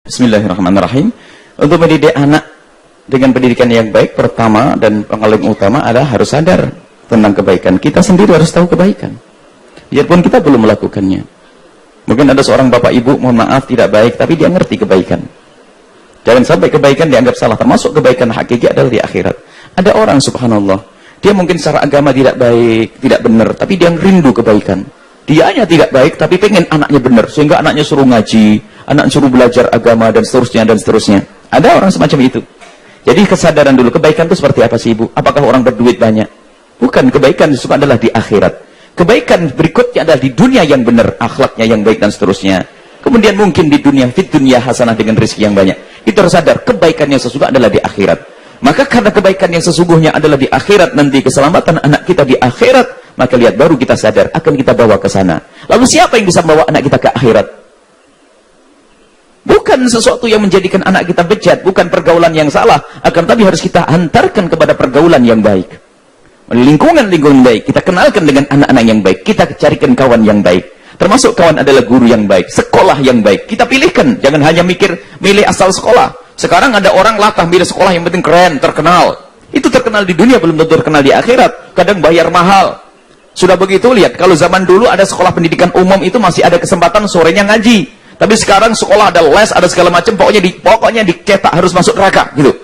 Bismillahirrahmanirrahim. Untuk mendidik anak dengan pendidikan yang baik, pertama dan paling utama adalah harus sadar tentang kebaikan. Kita sendiri harus tahu kebaikan, biarpun kita belum melakukannya. Mungkin ada seorang bapak ibu, mohon maaf, tidak baik, tapi dia ngerti kebaikan. Jangan sampai kebaikan dianggap salah, termasuk kebaikan hakiki adalah di akhirat. Ada orang, subhanallah, dia mungkin secara agama tidak baik, tidak benar, tapi dia rindu kebaikan. Dia hanya tidak baik, tapi pengen anaknya benar, sehingga anaknya suruh ngaji, anak suruh belajar agama, dan seterusnya, dan seterusnya. Ada orang semacam itu. Jadi kesadaran dulu, kebaikan itu seperti apa sih ibu? Apakah orang berduit banyak? Bukan, kebaikan itu adalah di akhirat. Kebaikan berikutnya adalah di dunia yang benar, akhlaknya yang baik, dan seterusnya. Kemudian mungkin di dunia, fit dunia hasanah dengan rezeki yang banyak. Itu harus sadar, kebaikan yang sesungguhnya adalah di akhirat. Maka karena kebaikan yang sesungguhnya adalah di akhirat, nanti keselamatan anak kita di akhirat, maka lihat, baru kita sadar, akan kita bawa ke sana. Lalu siapa yang bisa membawa anak kita ke akhirat? Bukan sesuatu yang menjadikan anak kita bejat, bukan pergaulan yang salah, akan tapi harus kita hantarkan kepada pergaulan yang baik. Lingkungan baik, kita kenalkan dengan anak-anak yang baik, kita carikan kawan yang baik. Termasuk kawan adalah guru yang baik, sekolah yang baik. Kita pilihkan, jangan hanya milih asal sekolah. Sekarang ada orang latah milih sekolah yang penting keren, terkenal. Itu terkenal di dunia, belum tentu terkenal di akhirat. Kadang bayar mahal. Sudah begitu, lihat, kalau zaman dulu ada sekolah pendidikan umum itu masih ada kesempatan sorenya ngaji. Tapi sekarang sekolah ada les, ada segala macam, pokoknya dicetak harus masuk neraka gitu.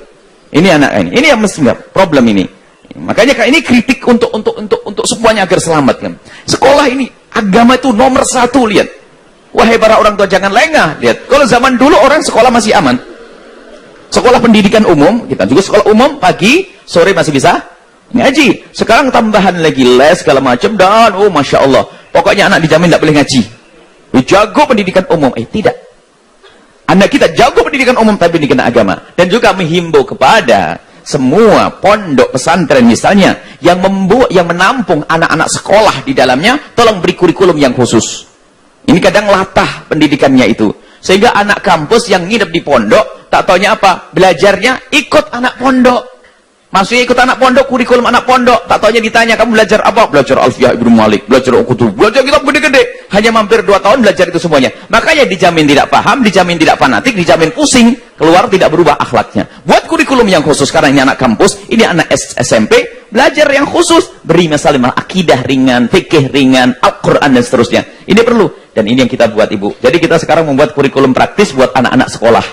Ini anak ini yang mesti problem ini. Makanya ini kritik untuk semuanya agar selamat kan. Sekolah ini agama itu nomor 1, lihat. Wahai para orang tua, jangan lengah, lihat. Kalau zaman dulu orang sekolah masih aman. Sekolah pendidikan umum, kita juga sekolah umum pagi, sore masih bisa ngaji. Sekarang tambahan lagi les segala macam, dan oh masya Allah, pokoknya anak dijamin tidak boleh ngaji. Jago pendidikan umum, tidak. Anak kita jago pendidikan umum tapi pendidikan agama. Dan juga menghimbau kepada semua pondok pesantren misalnya yang menampung anak-anak sekolah di dalamnya, tolong beri kurikulum yang khusus. Ini kadang latah pendidikannya itu, sehingga anak kampus yang nginep di pondok tak taunya apa, belajarnya ikut anak pondok. Maksudnya ikut anak pondok, kurikulum anak pondok, tak taunya ditanya, kamu belajar apa? Belajar Alfiyah Ibnu Malik, belajar Ukutub, belajar kitab gede-gede. Hanya mampir 2 tahun belajar itu semuanya. Makanya dijamin tidak paham, dijamin tidak fanatik, dijamin pusing, keluar tidak berubah akhlaknya. Buat kurikulum yang khusus, karena ini anak kampus, ini anak SMP, belajar yang khusus, beri masalah akidah ringan, fikih ringan, Al-Quran dan seterusnya. Ini perlu, dan ini yang kita buat ibu. Jadi kita sekarang membuat kurikulum praktis buat anak-anak sekolah.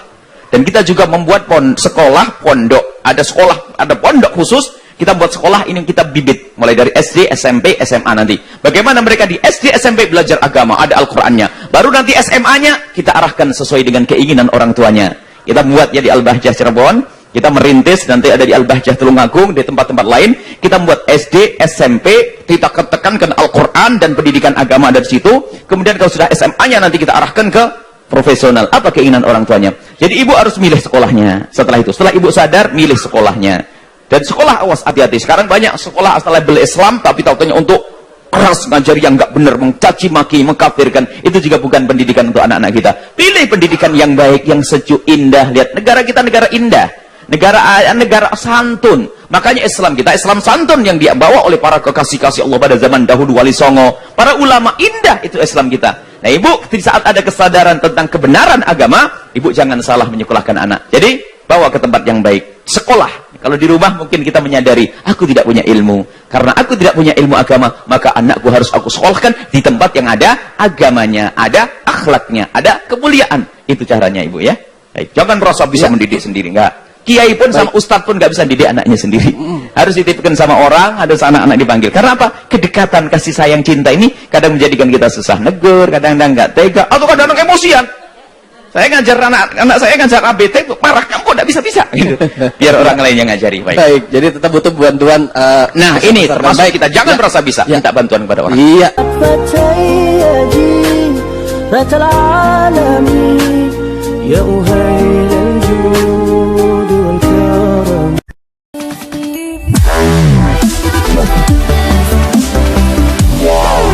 Dan kita juga membuat sekolah pondok. Ada sekolah, ada pondok khusus. Kita buat sekolah ini, kita bibit mulai dari SD, SMP, SMA nanti. Bagaimana mereka di SD, SMP belajar agama, ada Al-Qur'annya. Baru nanti SMA-nya kita arahkan sesuai dengan keinginan orang tuanya. Kita buat ya di Al-Bahjah Cirebon, kita merintis, nanti ada di Al-Bahjah Tulungagung, di tempat-tempat lain. Kita buat SD, SMP, kita tekankan Al-Qur'an dan pendidikan agama dari situ. Kemudian kalau sudah SMA-nya nanti kita arahkan ke profesional. Apa keinginan orang tuanya? Jadi ibu harus milih sekolahnya. Setelah itu, setelah ibu sadar, milih sekolahnya. Dan sekolah, awas, hati-hati. Sekarang banyak sekolah asal label Islam, tapi tahu-tahunya untuk keras ngajari yang nggak benar, mencaci maki, mengkafirkan. Itu juga bukan pendidikan untuk anak-anak kita. Pilih pendidikan yang baik, yang sejuk, indah. Lihat, negara kita negara indah, negara santun. Makanya Islam kita, Islam santun yang dibawa oleh para kekasih-kasih Allah pada zaman dahulu, Wali Songo, para ulama, indah itu Islam kita. Nah ibu, di saat ada kesadaran tentang kebenaran agama, ibu jangan salah menyekolahkan anak. Jadi bawa ke tempat yang baik, sekolah. Kalau di rumah mungkin kita menyadari, aku tidak punya ilmu. Karena aku tidak punya ilmu agama, maka anakku harus aku sekolahkan di tempat yang ada agamanya, ada akhlaknya, ada kemuliaan. Itu caranya ibu ya. Baik. Jangan merasa bisa mendidik sendiri, enggak. Kiai pun sama ustadz pun nggak bisa didik anaknya sendiri. Harus dititipkan sama orang, harus anak-anak dipanggil. Karena apa? Kedekatan, kasih sayang, cinta ini kadang menjadikan kita susah negur, kadang-kadang nggak tega, atau kadang-kadang emosian. Saya ngajar anak saya ngajar ABT, marahnya kok nggak bisa-bisa. Gitu. Biar orang lain yang ngajari. Baik, jadi tetap butuh bantuan. Nah ini termasuk kita jangan merasa bisa, minta bantuan kepada orang. Iya. Wow.